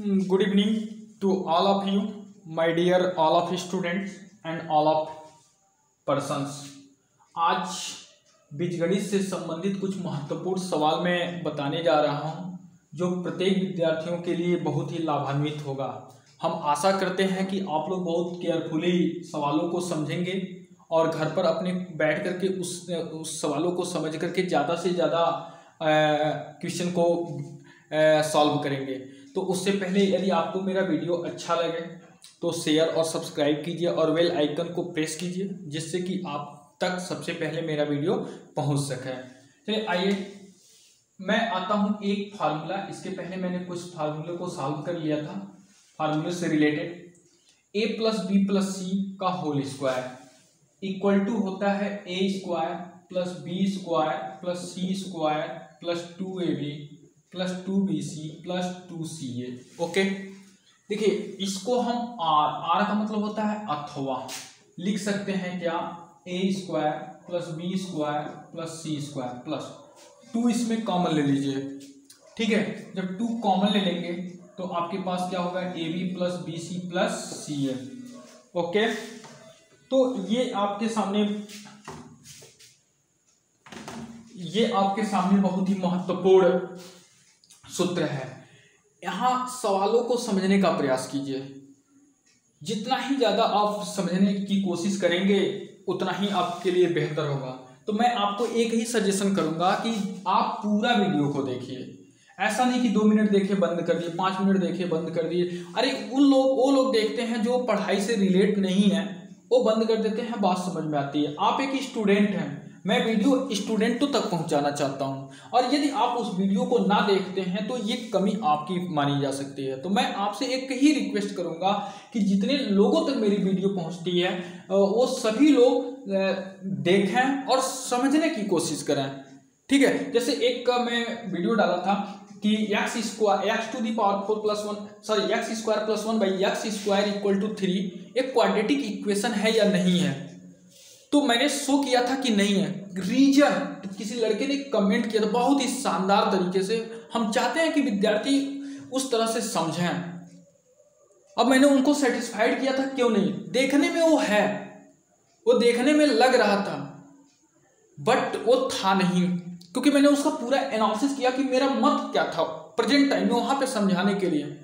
Good evening to all of you, my dear all of students and all of persons. आज बीजगणित से संबंधित कुछ महत्वपूर्ण सवाल मैं बताने जा रहा हूं जो प्रत्येक विद्यार्थियों के लिए बहुत ही लाभान्वित होगा। हम आशा करते हैं कि आप लोग बहुत केयरफुली सवालों को समझेंगे और घर पर अपने बैठ करके उस सवालों को समझ करके ज़्यादा से ज़्यादा क्वेश्चन को सॉल्व करेंगे। तो उससे पहले यदि आपको मेरा वीडियो अच्छा लगे तो शेयर और सब्सक्राइब कीजिए और बेल आइकन को प्रेस कीजिए जिससे कि आप तक सबसे पहले मेरा वीडियो पहुंच सके। चलिए आइए मैं आता हूं एक फार्मूला। इसके पहले मैंने कुछ फार्मूले को सॉल्व कर लिया था। फार्मूले से related a plus B plus C का होल स्क्वायर इक्वल टू होता है a square plus B square plus C square plus 2ab plus 2bc plus 2ca। Okay, देखिए इसको हम आर का मतलब होता है अथवा, लिख सकते हैं क्या a square plus B square plus C square plus 2 इसमें कॉमन ले लीजिए। ठीक है, जब 2 कॉमन ले लेंगे तो आपके पास क्या होगा ab plus B C plus C A. Okay, तो ये आपके सामने बहुत ही महत्वपूर्ण सूत्र है। यहाँ सवालों को समझने का प्रयास कीजिए। जितना ही ज़्यादा आप समझने की कोशिश करेंगे उतना ही आपके लिए बेहतर होगा। तो मैं आपको एक ही सजेशन करूँगा कि आप पूरा वीडियो को देखिए। ऐसा नहीं कि 2 मिनट देखिए बंद कर दिए, 5 मिनट देखिए बंद कर दिए। अरे वो लोग देखते हैं जो पढ़ाई से रिलेट नहीं है, वो बंद कर देते हैं, बात समझ में आती है। आप एक स्टूडेंट हैं, मैं वीडियो स्टूडेंटों तक पहुंचाना चाहता हूं और यदि आप उस वीडियो को ना देखते हैं तो ये कमी आपकी मानी जा सकती है। तो मैं आपसे एक ही रिक्वेस्ट करूंगा कि जितने लोगों तक मेरी वीडियो पहुंचती है वो सभी लोग देखें और समझने की कोशिश करें। ठीक है, जैसे एक का मैं वीडियो डाला था कि x to the power 4 plus 1 sorry x square plus 1 by x square equal to 3 एक क्वाड्रेटिक इक्वेशन है या नहीं है। तो मैंने शो किया था कि नहीं है। रीजन किसी लड़के ने कमेंट किया था बहुत ही शानदार तरीके से। हम चाहते हैं कि विद्यार्थी उस तरह से समझें। अब मैंने उनको सेटिस्फाइड किया था, क्यों नहीं, देखने में वो है, वो देखने में लग रहा था बट वो था नहीं, क्योंकि मैंने उसका पूरा एनालिसिस किया कि मेरा मत क्या था प्रेजेंट टाइम में वहां पे समझाने के लिए।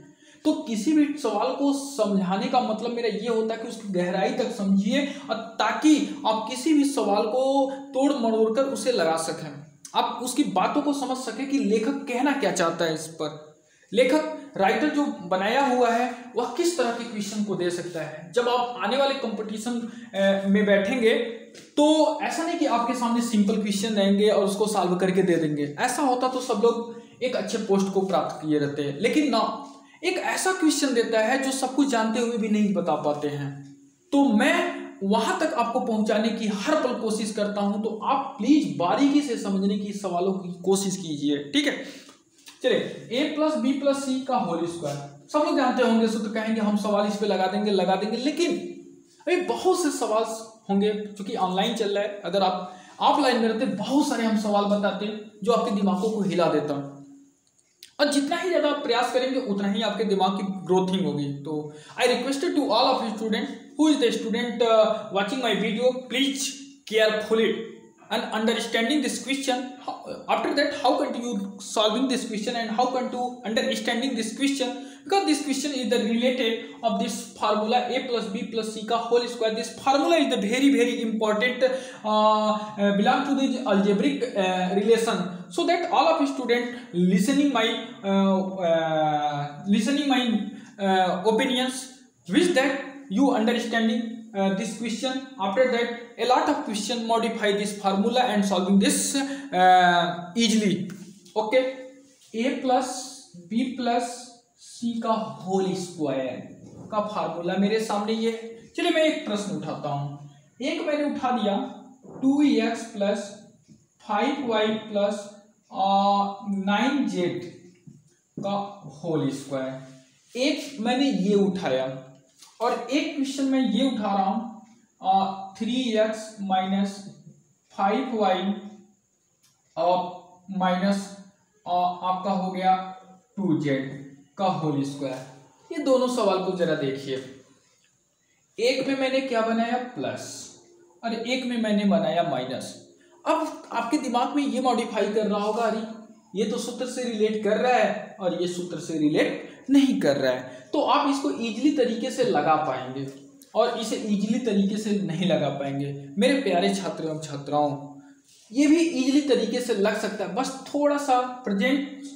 तो किसी भी सवाल को समझाने का मतलब मेरा ये होता है कि उसकी गहराई तक समझिए और ताकि आप किसी भी सवाल को तोड़ मरोड़ कर उसे लगा सकें, आप उसकी बातों को समझ सकें कि लेखक कहना क्या चाहता है। इस पर लेखक राइटर जो बनाया हुआ है वह किस तरह के क्वेश्चन को दे सकता है। जब आप आने वाले कंपटीशन में बैठेंगे तो ऐसा नहीं कि आपके सामने सिंपल क्वेश्चन रहेंगे और उसको सॉल्व करके दे देंगे। ऐसा होता तो सब लोग एक अच्छे पोस्ट को प्राप्त किए रहते हैं, लेकिन ना, एक ऐसा क्वेश्चन देता है जो सब कुछ जानते हुए भी नहीं बता पाते हैं। तो मैं वहां तक आपको पहुंचाने की हर पल कोशिश करता हूं, तो आप प्लीज बारीकी से समझने की सवालों की कोशिश कीजिए। ठीक है, चलिए a plus B plus C का होल स्क्वायर सब लोग जानते होंगे, सूत्र कहेंगे, हम सवाल इस पे लगा देंगे, लेकिन अभी बहुत से सवाल होंगे क्योंकि ऑनलाइन चल रहा है। अगर आप ऑफलाइन में रहते बहुत सारे हम सवाल बताते जो आपके दिमागों को हिला देता, और जितना ही ज्यादा आप प्रयास करेंगे उतना ही आपके दिमाग की ग्रोथिंग होगी। तो I requested to all of you student who is the student watching my video, please carefully and understanding this question. After that, how can you solving this question and how can you understanding this question, because this question is the related of this formula a plus b plus c ka whole square. This formula is the very important belong to the algebraic relation, so that all of you student listening my opinions, wish that you understanding this question. After that, a lot of question modify this formula and solving this easily. Okay, a plus b plus c का whole square का formula मेरे सामने ये। चलिए मैं एक प्रश्न उठाता हूँ। एक मैंने उठा दिया 2x plus 5y plus 9z का होल स्क्वायर। एक मैंने ये उठाया और एक क्वेश्चन में ये उठा रहा हूं 3x माइनस 5y माइनस आपका हो गया 2z। का होल स्क्वायर। ये दोनों सवाल को जरा देखिए, एक में मैंने क्या बनाया प्लस और एक में मैंने बनाया माइनस। अब आपके दिमाग में ये मॉडिफाई कर रहा होगा, अरे ये तो सूत्र से रिलेट कर रहा है और ये सूत्र से रिलेट नहीं कर रहा है, तो आप इसको इजीली तरीके से लगा पाएंगे और इसे इजीली तरीके से नहीं लगा पाएंगे। मेरे प्यारे छात्र एवं छात्राओं, ये भी इजीली तरीके से लग सकता है, बस थोड़ा सा प्रेजेंस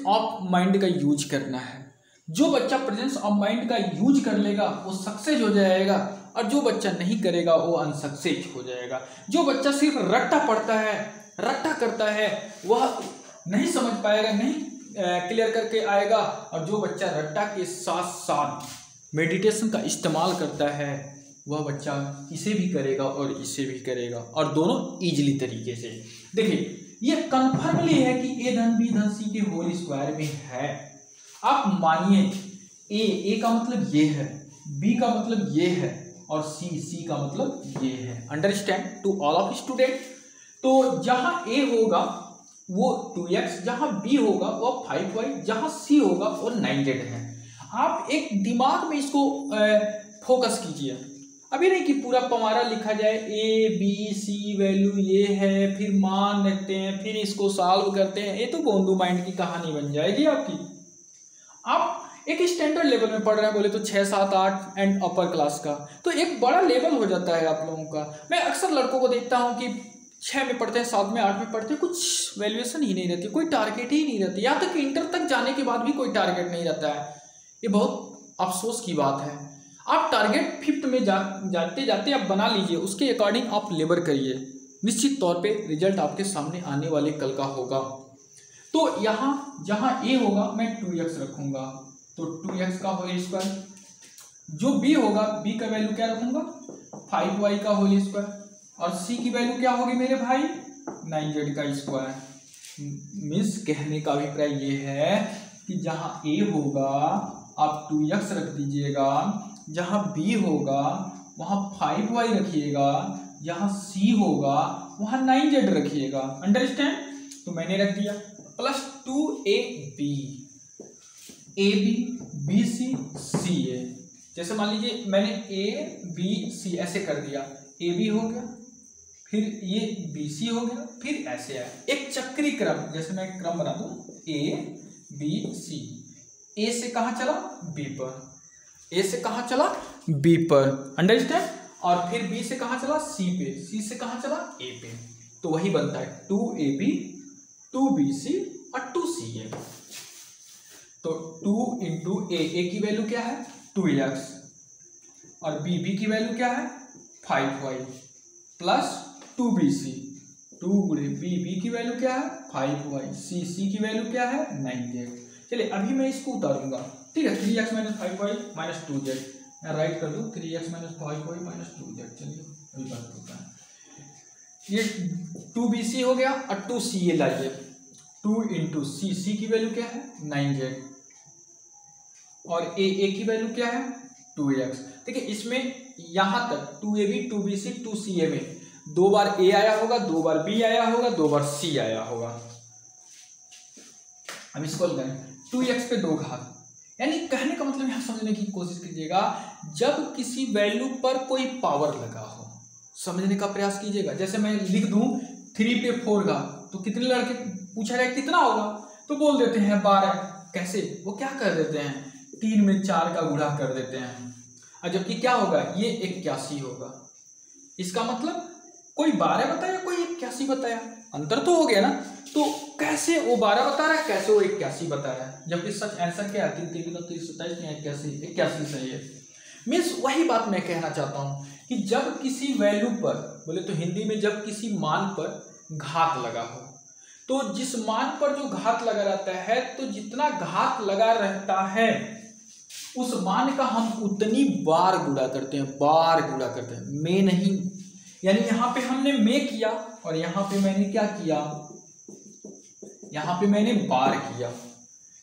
ऑफ माइंड का यूज करना है। जो बच्चा प्रेजेंस ऑफ माइंड का यूज कर लेगा वो सक्सेस हो जाएगा और जो बच्चा नहीं करेगा वो अनसक्सेस हो जाएगा। जो बच्चा सिर्फ रट्टा पढ़ता है, रट्टा करता है, वह नहीं समझ पाएगा, नहीं क्लियर करके आएगा, और जो बच्चा रट्टा के साथ साथ मेडिटेशन का इस्तेमाल करता है वह बच्चा इसे भी करेगा और इसे भी करेगा और दोनों इजीली तरीके से। देखिए ये कन्फर्मली है कि ए धन बी धन सी के होल स्क्वायर में है। आप मानिए ए का मतलब ये है, बी का मतलब ये है और सी का मतलब ये है। Understand to all of student. तो जहां ए होगा वो 2x, जहां बी होगा वो 5y, जहां सी होगा वो 9z है। आप एक दिमाग में इसको फोकस कीजिए, अभी नहीं कि पूरा पमारा लिखा जाए, ए बी सी वैल्यू ये है, फिर मान रखते हैं, फिर इसको सॉल्व करते हैं। ये तो गोंदू माइंड की कहानी बन जाएगी आपकी। आप एक स्टैंडर्ड लेवल में पढ़ रहे हैं, बोले तो 6, 7, 8 एंड अपर क्लास का, तो एक बड़ा लेवल हो जाता है आप लोगों का। मैं अक्सर लड़कों को देखता हूँ कि 6 में पढ़ते हैं, 7 में, 8 में पढ़ते हैं, कुछ वैल्यूएशन ही नहीं रहती, कोई टारगेट ही नहीं रहती, यहाँ तक इंटर तक जाने के बाद भी कोई टारगेट नहीं रहता है। ये बहुत अफसोस की बात है। आप टारगेट 5th में जाते जाते आप बना लीजिए, उसके अकॉर्डिंग आप लेबर करिए, निश्चित तौर पे रिजल्ट आपके सामने आने वाले कल का होगा। तो यहाँ जहाँ ए होगा मैं 2x रखूंगा, तो 2x का होल स्क्वायर। जो बी होगा, बी का वैल्यू क्या रखूंगा 5y का होल स्क्वायर, और सी की वैल्यू क्या होगी मेरे भाई 9z का स्क्वायर। मीन्स कहने का अभिप्राय ये है कि जहाँ ए होगा आप 2x रख दीजिएगा, जहाँ बी होगा वहाँ 5y रखिएगा, जहाँ सी होगा वहाँ 9z रखिएगा। अंडरस्टैंड। तो मैंने रख दिया plus 2ab, ab bc ca। जैसे मान लीजिए मैंने a b c ऐसे कर दिया, ab हो गया, फिर ये bc हो गया, फिर ऐसे आया एक चक्री क्रम। जैसे मैं क्रम बना दूं a b c, a से कहाँ चला b पर, a से कहाँ चला b पर, अंडरस्टैंड। और फिर b से कहाँ चला c पे, c से कहाँ चला a पे। तो वही बनता है 2ab 2bc और 2ca। तो 2 इंटू a की वैल्यू क्या है 2x और b की वैल्यू क्या है 5y प्लस 2bc, 2 गुणे b की वैल्यू क्या है 5y, c की वैल्यू क्या है 9z। चलिए अभी मैं इसको उतारूंगा, ठीक है। 3x minus 5y minus 2z, मैं राइट कर दूं 3x minus 5y minus 2z। चलिए अभी बात होता है, ये 2bc हो गया और 2ca लाइए, 2 इंटू c की वैल्यू क्या है 9z और a की वैल्यू क्या है 2x। देखिए इसमें यहां तक 2ab 2bc 2ca में 2 बार a आया होगा, 2 बार b आया होगा, 2 बार c आया होगा। अब इसको लगाएं 2x पे 2 घात, यानी कहने का मतलब यहां समझने की कोशिश कीजिएगा, जब किसी वैल्यू पर कोई पावर लगा हो समझने का प्रयास कीजिएगा। जैसे मैं लिख दूं 3 पे 4 घात, तो कितने लड़के पूछा जाए कितना होगा, तो बोल देते हैं 12। कैसे, वो क्या कर देते हैं 3 में 4 का गुणा कर देते हैं, और जबकि क्या होगा ये 81 होगा। इसका मतलब कोई 12 बताया, कोई 81 बताया, अंतर तो हो गया ना। तो कैसे वो 12 बता रहा है, कैसे वो 81 बता रहा है, जबकि सच आंसर क्या है 3 3 27 में 81 सही है। मीन्स वही बात मैं कहना चाहता हूँ कि जब किसी वैल्यू पर, बोले तो हिंदी में जब किसी मान पर घात लगा हो, तो जिस मान पर जो घात लगा रहता है, तो जितना घात लगा रहता है उस मान का हम उतनी बार गुणा करते हैं, बार गुणा करते हैं, में नहीं। यानी यहाँ पे हमने में किया और यहाँ पे मैंने क्या किया, यहाँ पे मैंने बार किया।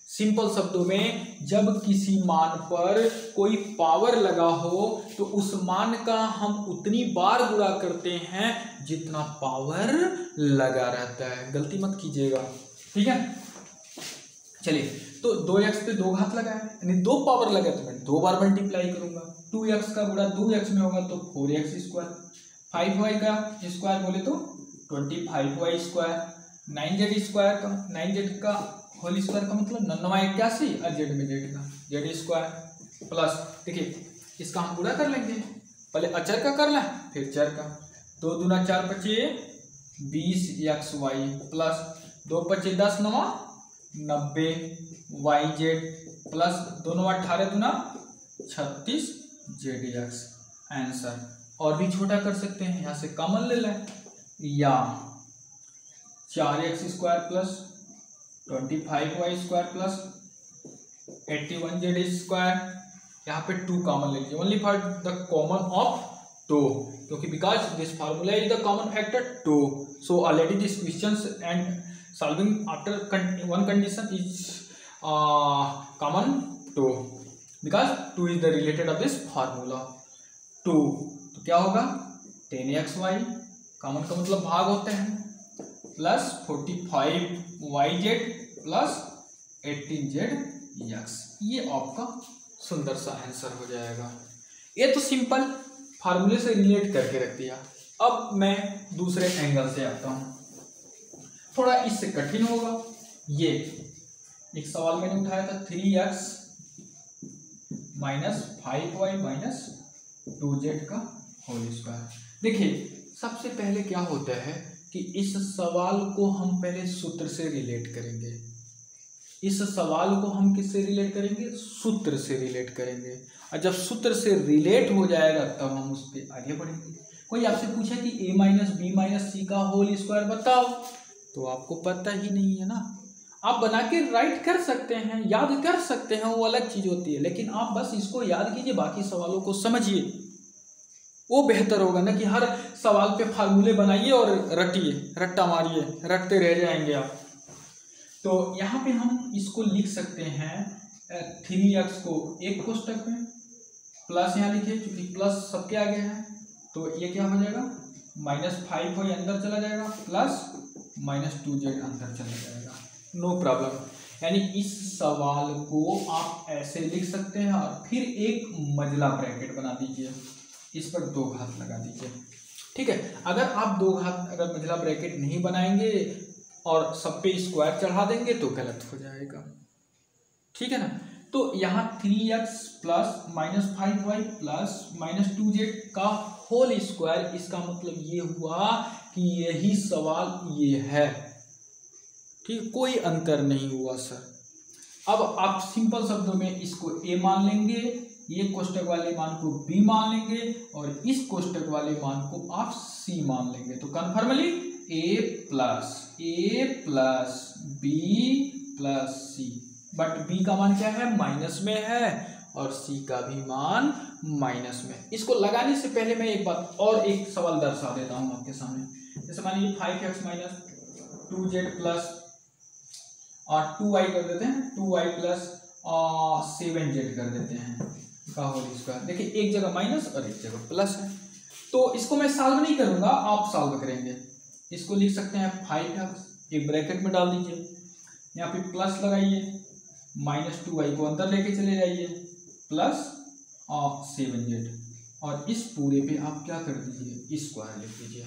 सिंपल शब्दों में जब किसी मान पर कोई पावर लगा हो तो उस मान का हम उतनी बार गुणा करते हैं जितना पावर लगा रहता है। गलती मत कीजिएगा, ठीक है। चलिए तो 2x पे 2 घात लगा है, यानी 2 पावर लगा तो मैं 2 बार मल्टीप्लाई करूंगा। 2x का गुणा 2x में होगा तो 4x स्क्वायर, 5y का स्क्वायर बोले तो 25y स्क्वायर, 9z स्क्वायर का 9z का होल स्क्वायर का मतलब 991 और z में z का z स्क्वायर प्लस, देखिए इसका हम गुणा कर लेंगे, पहले अचर का करना है फिर चर का। 2 दूना 4 पचे 20xy प्लस 2 पचे 10 9 90 yz प्लस 2 9 18 दूना 36 zx आंसर। और भी छोटा कर सकते हैं, यहाँ से कॉमन ले लें, या 4x square plus 25y square plus 81z square, यहाँ पे 2 कॉमन ले लीजिए, only for the common of 2, क्योंकि because this formula is the common factor 2, so already this questions and solving after one condition is common 2 because 2 is the related of this formula 2। तो क्या होगा 10xy common का मतलब भाग होते हैं plus 45yz plus 18zx, ये आपका सुंदर सा आंसर हो जाएगा। ये तो सिंपल फार्मूले से रिलेट करके रख दिया। अब मैं दूसरे एंगल से आता हूँ, थोड़ा इससे कठिन होगा। ये एक सवाल मैंने उठाया था 3x minus 5y minus 2z का होल स्क्वायर। देखिए सबसे पहले क्या होता है कि इस सवाल को हम पहले सूत्र से रिलेट करेंगे। इस सवाल को हम किससे रिलेट करेंगे? सूत्र से रिलेट करेंगे, और जब सूत्र से रिलेट हो जाएगा तब हम उस पर आगे बढ़ेंगे। कोई आपसे पूछे कि a माइनस बी माइनस सी का होल स्क्वायर बताओ, तो आपको पता ही नहीं है ना। आप बना के राइट कर सकते हैं, याद कर सकते हैं, वो अलग चीज होती है, लेकिन आप बस इसको याद कीजिए, बाकी सवालों को समझिए, वो बेहतर होगा ना कि हर सवाल पे फार्मूले बनाइए और रटिए, रट्टा मारिए, रटते रह जाएंगे आप। तो यहाँ पे हम इसको लिख सकते हैं 3x को एक कोष्टक में प्लस यहाँ लिखिए, क्योंकि प्लस सबके आगे है, तो ये क्या हो जाएगा माइनस 5y अंदर चला जाएगा प्लस माइनस 2z अंदर चला जाएगा, नो प्रॉब्लम। यानी इस सवाल को आप ऐसे लिख सकते हैं और फिर एक मजला ब्रैकेट बना दीजिए, इस पर 2 घात लगा दीजिए, ठीक है। अगर आप 2 घात अगर मजला ब्रैकेट नहीं बनाएंगे और सब पे स्क्वायर चढ़ा देंगे तो गलत हो जाएगा, ठीक है ना। तो यहाँ 3x plus minus 5y plus minus 2z का होल स्क्वायर, इसका मतलब ये हुआ कि यही सवाल ये है, ठीक, कोई अंतर नहीं हुआ सर। अब आप सिंपल शब्दों में इसको a मान लेंगे, ये कोष्टक वाले मान को b मान लेंगे और इस कोष्टक वाले मान को आप c मान लेंगे, तो confirmly a plus b plus c, but b का मान क्या है माइनस में है और c का भी मान माइनस में। इसको लगाने से पहले मैं एक बात और एक सवाल दर्शा देता हूं आपके सामने। जैसे मान लीजिए 5x माइनस 2z प्लस और 2y कर देते हैं, 2y प्लस 7z कर देते हैं का होल स्क्वायर। देखिए एक जगह माइनस और एक जगह प्लस है, तो इसको मैं सॉल्व नहीं करूंगा, आप सॉल्व करेंगे। इसको लिख सकते हैं 5x, एक ब्रैकेट में डाल दीजिए, यहाँ पे प्लस लगाइए, माइनस 2y को अंदर लेके चले जाइए प्लस 7z, और इस पूरे पे आप क्या कर दीजिए स्क्वायर लिख दीजिए।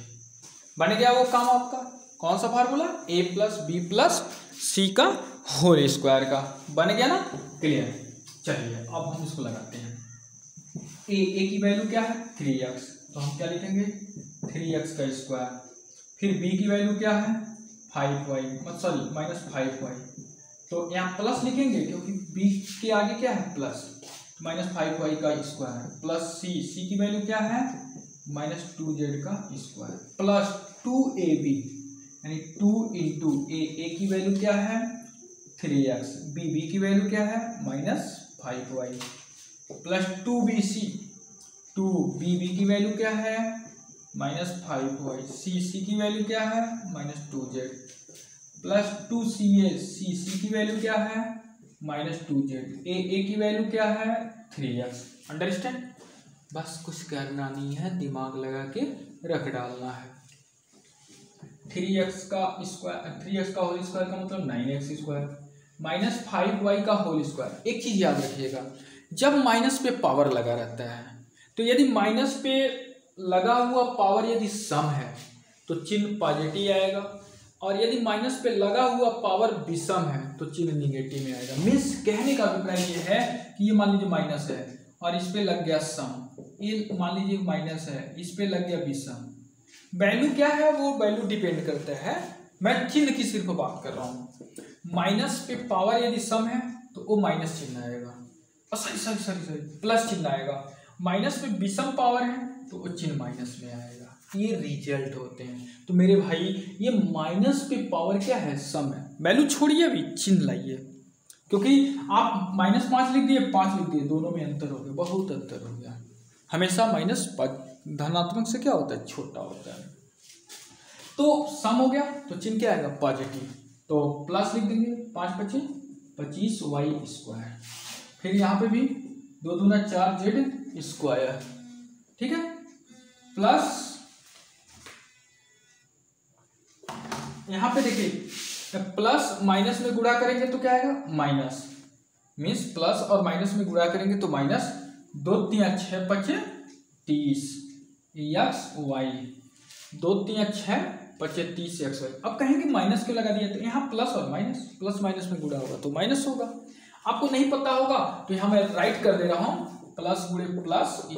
बन गया वो काम आपका। कौन सा formula? a plus B plus C का होल स्क्वायर का। बन गया ना, क्लियर। चलिए अब हम इसको लगाते हैं। a की वैल्यू क्या है 3x, तो हम क्या लिखेंगे 3x का स्क्वायर। फिर b की वैल्यू क्या है 5y, सॉरी माइनस 5y, तो यहाँ प्लस लिखेंगे क्योंकि b के आगे क्या है प्लस, माइनस 5y का स्क्वायर प्लस c की वैल्यू क्या है माइनस 2z का स्क्वायर प्लस 2ab, यानी 2 इंटू a की वैल्यू क्या है 3x, b की वैल्यू क्या है minus 5y plus 2bc, 2bb की वैल्यू क्या है माइनस 5y, c की वैल्यू क्या है minus 2z plus 2ca, c की वैल्यू क्या है माइनस 2z, a की वैल्यू क्या है 3x। अंडरस्टैंड? बस कुछ करना नहीं है, दिमाग लगा के रख डालना है। 3x का होल स्क्वायर का मतलब 9x स्क्वायर, -5y का होल स्क्वायर। एक चीज याद रखिएगा, जब माइनस पे पावर लगा रहता है तो यदि माइनस पे लगा हुआ पावर यदि सम है तो चिन्ह पॉजिटिव आएगा, और यदि माइनस पे लगा हुआ पावर विषम है तो चिन्ह निगेटिव में आएगा। मीन्स कहने का अभिप्राय ये है कि ये मान लीजिए माइनस है और इस पे लग गया सम, ये मान लीजिए माइनस है, इस पे लग गया विषम। वैल्यू क्या है, वो वैल्यू डिपेंड करता है, मैं चिन्ह की सिर्फ बात कर रहा हूँ। माइनस पे पावर यदि सम है तो वो माइनस चिन्ह आएगा, सॉरी प्लस चिन्ह आएगा। माइनस पे विषम पावर है तो वो चिन्ह माइनस में आएगा। ये रिजल्ट होते हैं। तो मेरे भाई ये माइनस पे पावर क्या है, सम है। वैल्यू छोड़िए, अभी चिन्ह लाइए, क्योंकि आप -5 लिख दिए, 5 लिख दिए, दोनों में अंतर हो गया, बहुत अंतर हो गया। हमेशा माइनस धनात्मक से क्या होता है, छोटा होता है। तो सम हो गया तो चिन्ह क्या आएगा, पॉजिटिव। तो प्लस लिख देंगे, 5 × 25 y²। फिर यहाँ पे भी 2 दूना 4 z², ठीक है। प्लस यहाँ पे देखिए, प्लस माइनस में गुणा करेंगे तो क्या आएगा, माइनस। मीन्स प्लस और माइनस में गुणा करेंगे तो माइनस। 2 × 3 = 6 × 5 = 30 y। 2 × 3 = 6 × 5 = 30 x। अब कहेंगे माइनस क्यों लगा दिया, तो यहाँ प्लस और माइनस, प्लस माइनस में गुणा होगा तो माइनस होगा। आपको नहीं पता होगा तो यहाँ मैं राइट कर दे रहा हूँ, प्लस गुणे प्लस =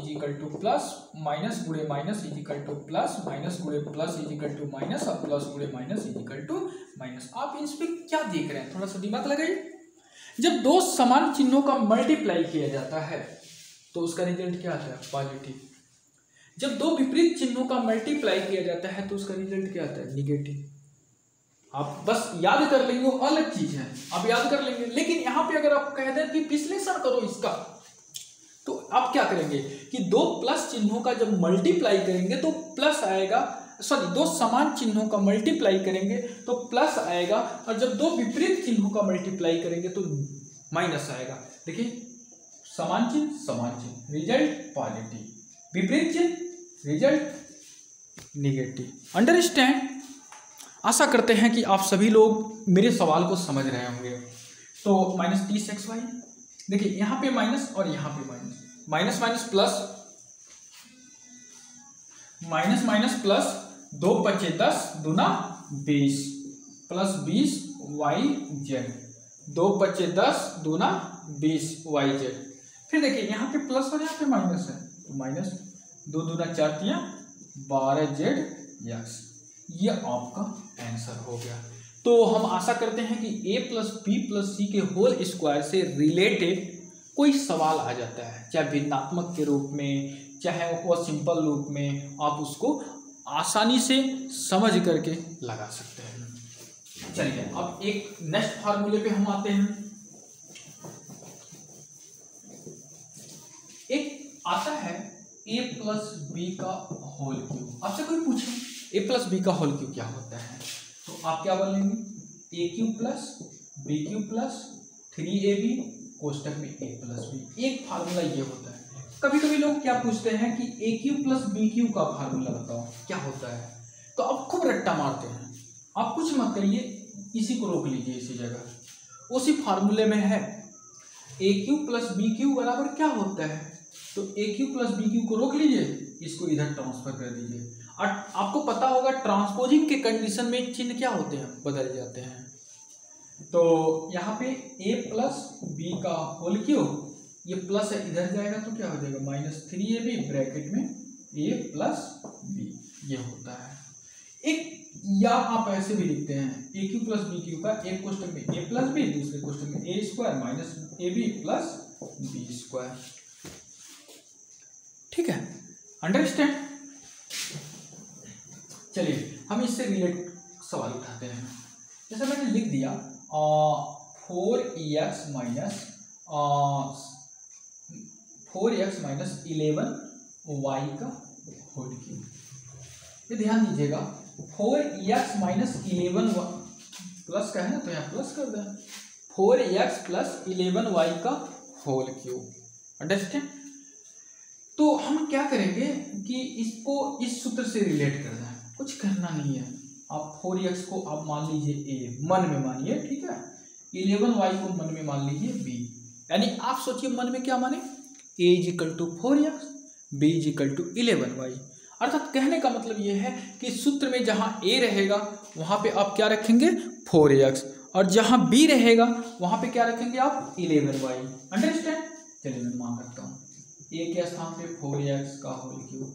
प्लस, माइनस गुणे माइनस = प्लस, माइनस गुणे प्लस = माइनस, और प्लस गुणे माइनस = माइनस। आप इस पे क्या देख रहे हैं, थोड़ा सा दिमाग लगाइए। जब दो समान चिन्हों का मल्टीप्लाई किया जाता है तो उसका रिजल्ट क्या आता है, पॉजिटिव। जब दो विपरीत चिन्हों का मल्टीप्लाई किया जाता है तो उसका रिजल्ट क्या आता है, निगेटिव। आप बस याद कर लेंगे, वो अलग चीज है, आप याद कर लेंगे। लेकिन यहाँ पे अगर आप कह दें कि विश्लेषण करो इसका, तो आप क्या करेंगे कि दो प्लस चिन्हों का जब मल्टीप्लाई करेंगे तो प्लस आएगा, सॉरी दो समान चिन्हों का मल्टीप्लाई करेंगे तो प्लस आएगा, और जब दो विपरीत चिन्हों का मल्टीप्लाई करेंगे तो माइनस आएगा। देखिए, समान चिन्ह रिजल्ट पॉजिटिव, विपरीत चिन्ह रिजल्ट निगेटिव। अंडरस्टैंड? आशा करते हैं कि आप सभी लोग मेरे सवाल को समझ रहे होंगे। तो -30xy, देखिए यहाँ पे माइनस और यहाँ पे minus, minus minus plus, minus minus plus, 2 × 5 = 10, दूना 20, प्लस 20 yz, 2 × 5 = 10, दूना 20 yz। फिर देखिए यहाँ पे प्लस और यहाँ पे माइनस है तो माइनस, 2 दूना 4 × 12z। ये आपका आंसर हो गया। तो हम आशा करते हैं कि a + b + c के होल स्क्वायर से रिलेटेड कोई सवाल आ जाता है, चाहे भिन्नात्मक के रूप में, चाहे वो सिंपल रूप में, आप उसको आसानी से समझ करके लगा सकते हैं। चलिए अब एक नेक्स्ट फार्मूले पे हम आते हैं। एक आता है a + b का होल क्यूब। आपसे कोई पूछे a + b का होल क्यूब क्या होता है, तो आप क्या बोलेंगे, a³ + b³ + 3ab कोष्टक में a + b। एक फार्मूला ये होता है। कभी कभी लोग क्या पूछते हैं कि a³ + b³ का फार्मूला बताओ क्या होता है, तो आप खूब रट्टा मारते हैं। आप कुछ मत करिए, इसी को रोक लीजिए, इसी जगह उसी फार्मूले में है a³ + b³ बराबर क्या होता है, तो a³ + b³ को रोक लीजिए, इसको इधर ट्रांसफर कर दीजिए। और आपको पता होगा ट्रांसपोजिंग के कंडीशन में चिन्ह क्या होते हैं, बदल जाते हैं। तो यहाँ पे a + b का होल क्यूब, ये प्लस है इधर जाएगा तो क्या हो जाएगा, -3ab ब्रैकेट में a + b, ये होता है। एक या आप ऐसे भी लिखते हैं a³ + b³ का एक कोष्टक में a + b, दूसरे कोष्टक में a² - ab + b²। ठीक है, अंडरस्टैंड? चलिए हम इससे रिलेटेड सवाल उठाते हैं। जैसे मैंने लिख दिया 4x - 11y का होल क्यूब। ये ध्यान दीजिएगा, 4x - 11 प्लस का है ना, तो यहाँ प्लस कर दें, 4x + 11y का होल क्यूब। अंडरस्टैंड? तो हम क्या करेंगे कि इसको इस सूत्र से रिलेट कर दें, कुछ करना नहीं है। आप 4x को आप मान लीजिए a, मन में मानिए, ठीक है। 11y को मन में मान लीजिए b, यानी आप सोचिए मन में क्या माने, a is equal to 4x, b is equal to 11y। अर्थात कहने का मतलब ये है कि सूत्र में जहाँ a रहेगा वहाँ पे आप क्या रखेंगे 4x, और जहाँ b रहेगा वहाँ पे क्या रखेंगे आप 11y। अंडरस्टैंड? चलिए मैं मान रखता हूँ, a के स्थान पे 4x का होल क्यूब,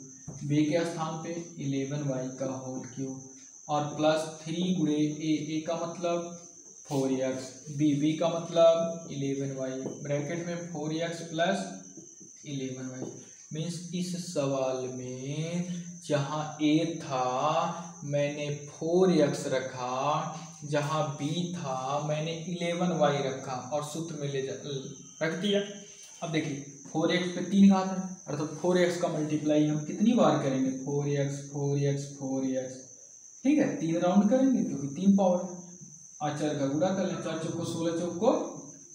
b के स्थान पे 11y का होल क्यूब, और प्लस 3 गुणे a का मतलब 4x, b का मतलब 11y, ब्रैकेट में 4x प्लस 11y। मीन्स इस सवाल में जहाँ a था मैंने 4x रखा, जहाँ b था मैंने 11y रखा और सूत्र में रख दिया। अब देखिए 4x पे 3 घात है, अर्थात 4x का मल्टीप्लाई हम कितनी बार करेंगे, 4x 4x 4x, ठीक है, 3 राउंड करेंगे क्योंकि 3 पावर है। अचर का गुणा कर लें, 4 चौको 16 चौको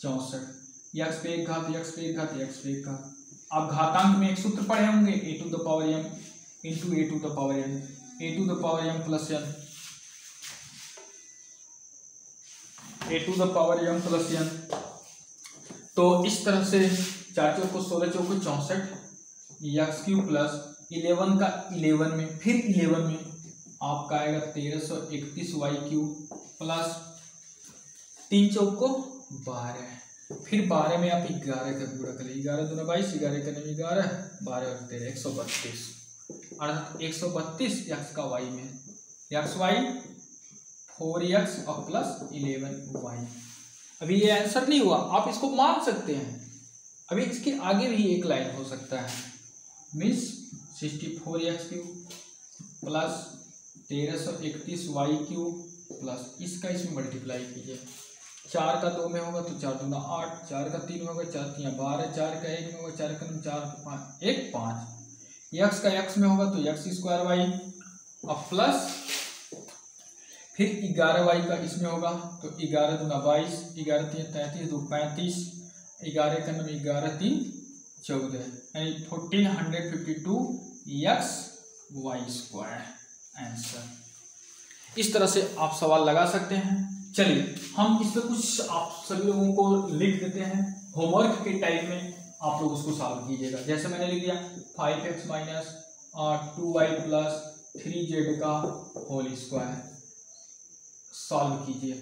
64, x पे 1 घात, x पे 1 घात, x पे 1 घात। आप घातांक में एक सूत्र पढ़े होंगे, a to the power m into a to the power n, a to the power m plus n, a to the power m plus n। तो इस तरह से 4 चौको 16 चौको 64, एक्स क्यू प्लस 11 का 11 में, फिर 11 में आपका आएगा 1331 वाई क्यू प्लस 3 चौको 12, फिर 12 में आप 11 का गुणा करें, 11 दूना 22, 11 का 11, 12 और 13 132, अर्थात 132 एक्स का वाई में, एक्स वाई 4x और प्लस 11y। अभी ये आंसर नहीं हुआ, आप इसको मान सकते हैं, अभी इसके आगे भी एक लाइन हो सकता है, means 64x cube plus 1331y cube plus इसका इसमें मल्टीप्लाई कीजिए, 4 का 2 में होगा तो 4 दूना 8, 4 का 3 में होगा 4 3 12, 4 का 1 में होगा 4 का 4 5 1 5, x का x में होगा तो x स्क्वायर वाई और प्लस फिर 11y का इसमें होगा तो 11 दूना 22, 11 3 33 2 35, 11 का 9 11 3 14, यानी 1452 x y स्क्वायर आंसर। इस तरह से आप सवाल लगा सकते हैं। चलिए हम इस पर कुछ आप सभी लोगों को लिख देते हैं, होमवर्क के टाइम में आप लोग उसको सॉल्व कीजिएगा। जैसे मैंने लिख दिया 5x minus 2y plus 3z का होल स्क्वायर, सॉल्व कीजिए,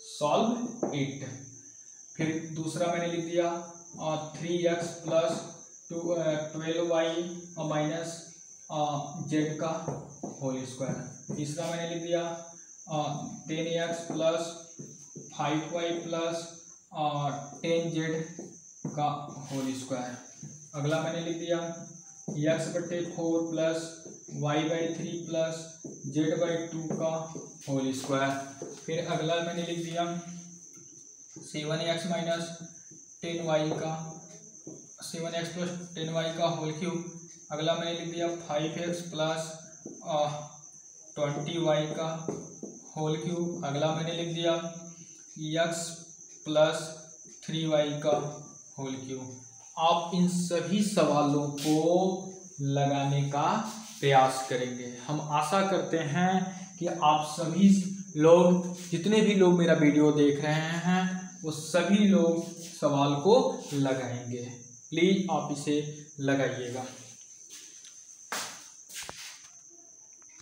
सॉल्व 8। फिर दूसरा मैंने लिख दिया 3x plus 12y minus z का होल स्क्वायर। तीसरा मैंने लिख दिया 10x plus 5y plus 10z का होल स्क्वायर। अगला मैंने लिख दिया x/4 plus y/3 plus z/2 का होल स्क्वायर। फिर अगला मैंने लिख दिया 7x माइनस 10y का 7x प्लस 10y का होल क्यूब। अगला मैंने लिख दिया 5x प्लस 20y का होल क्यूब। अगला मैंने लिख दिया x प्लस 3y का होल क्यूब। आप इन सभी सवालों को लगाने का प्रयास करेंगे। हम आशा करते हैं कि आप सभी लोग, जितने भी लोग मेरा वीडियो देख रहे हैं, वो सभी लोग सवाल को लगाएंगे। प्लीज़ आप इसे लगाइएगा।